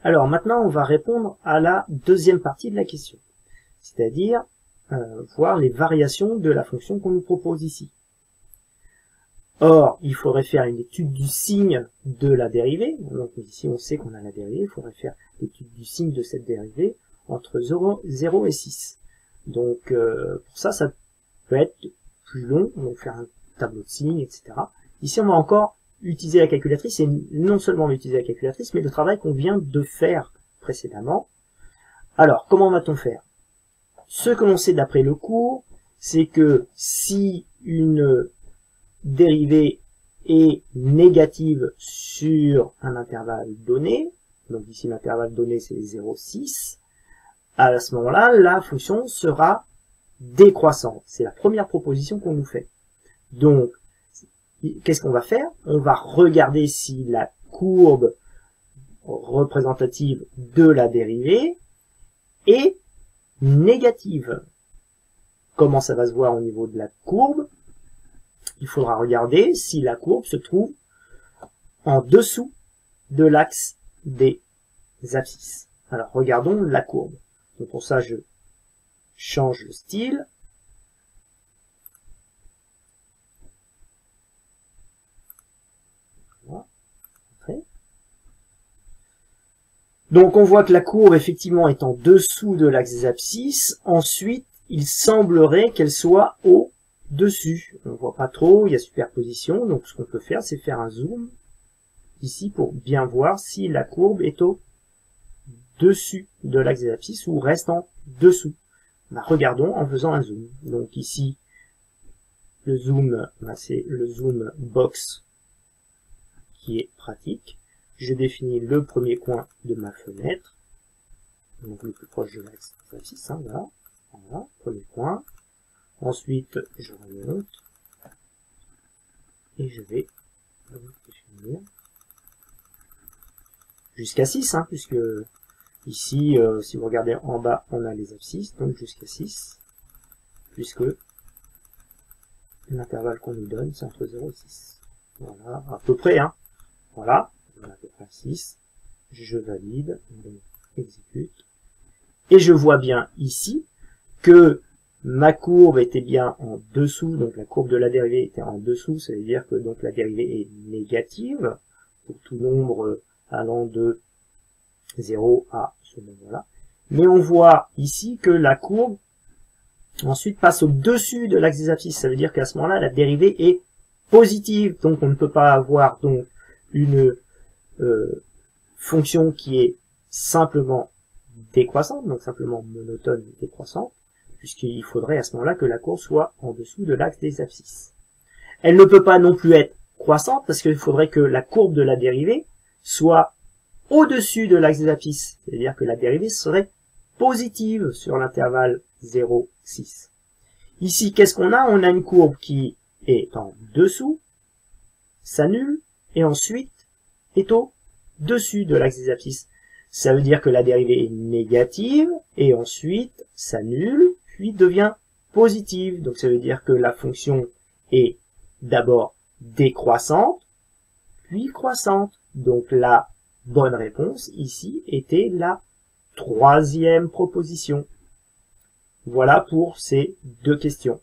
Alors maintenant, on va répondre à la deuxième partie de la question, c'est-à-dire voir les variations de la fonction qu'on nous propose ici. Or, il faudrait faire une étude du signe de la dérivée. Donc ici, on sait qu'on a la dérivée, il faudrait faire l'étude du signe de cette dérivée entre 0 et 6. Donc pour ça, ça peut être plus long, donc faire un tableau de signes, etc. Ici, on va encore utiliser la calculatrice, et non seulement utiliser la calculatrice, mais le travail qu'on vient de faire précédemment. Alors, comment va-t-on faire? Ce que l'on sait d'après le cours, c'est que si une dérivée est négative sur un intervalle donné, donc ici l'intervalle donné c'est 0,6, à ce moment-là, la fonction sera décroissante. C'est la première proposition qu'on nous fait. Donc, qu'est-ce qu'on va faire? On va regarder si la courbe représentative de la dérivée est négative. Comment ça va se voir au niveau de la courbe? Il faudra regarder si la courbe se trouve en dessous de l'axe des abscisses. Alors, regardons la courbe. Donc pour ça, je change le style. Voilà. Donc on voit que la courbe, effectivement, est en dessous de l'axe des abscisses. Ensuite, il semblerait qu'elle soit au-dessus. On ne voit pas trop, il y a superposition. Donc ce qu'on peut faire, c'est faire un zoom ici pour bien voir si la courbe est au-dessus de l'axe des abscisses ou reste en dessous. Regardons en faisant un zoom. Donc ici, le zoom, c'est le zoom box qui est pratique. Je définis le premier coin de ma fenêtre, donc le plus proche de l'axe des abscisses, hein, voilà. Voilà, premier coin. Ensuite, je remonte et je vais définir jusqu'à 6, hein, puisque ici, si vous regardez en bas, on a les abscisses, donc jusqu'à 6, puisque l'intervalle qu'on nous donne, c'est entre 0 et 6. Voilà, à peu près, hein. Voilà, on a à peu près 6. Je valide, donc exécute. Et je vois bien ici que ma courbe était bien en dessous, donc la courbe de la dérivée était en dessous, ça veut dire que donc la dérivée est négative pour tout nombre allant de 0 à ce nombre-là. Mais on voit ici que la courbe ensuite passe au-dessus de l'axe des abscisses, ça veut dire qu'à ce moment-là, la dérivée est positive, donc on ne peut pas avoir donc une fonction qui est simplement décroissante, donc simplement monotone décroissante, puisqu'il faudrait à ce moment-là que la courbe soit en dessous de l'axe des abscisses. Elle ne peut pas non plus être croissante, parce qu'il faudrait que la courbe de la dérivée soit au-dessus de l'axe des abscisses, c'est-à-dire que la dérivée serait positive sur l'intervalle 0, 6. Ici, qu'est-ce qu'on a? On a une courbe qui est en dessous, s'annule, et ensuite est au-dessus de l'axe des abscisses. Ça veut dire que la dérivée est négative, et ensuite s'annule, puis devient positive. Donc ça veut dire que la fonction est d'abord décroissante, puis croissante. Donc la bonne réponse ici était la troisième proposition. Voilà pour ces deux questions.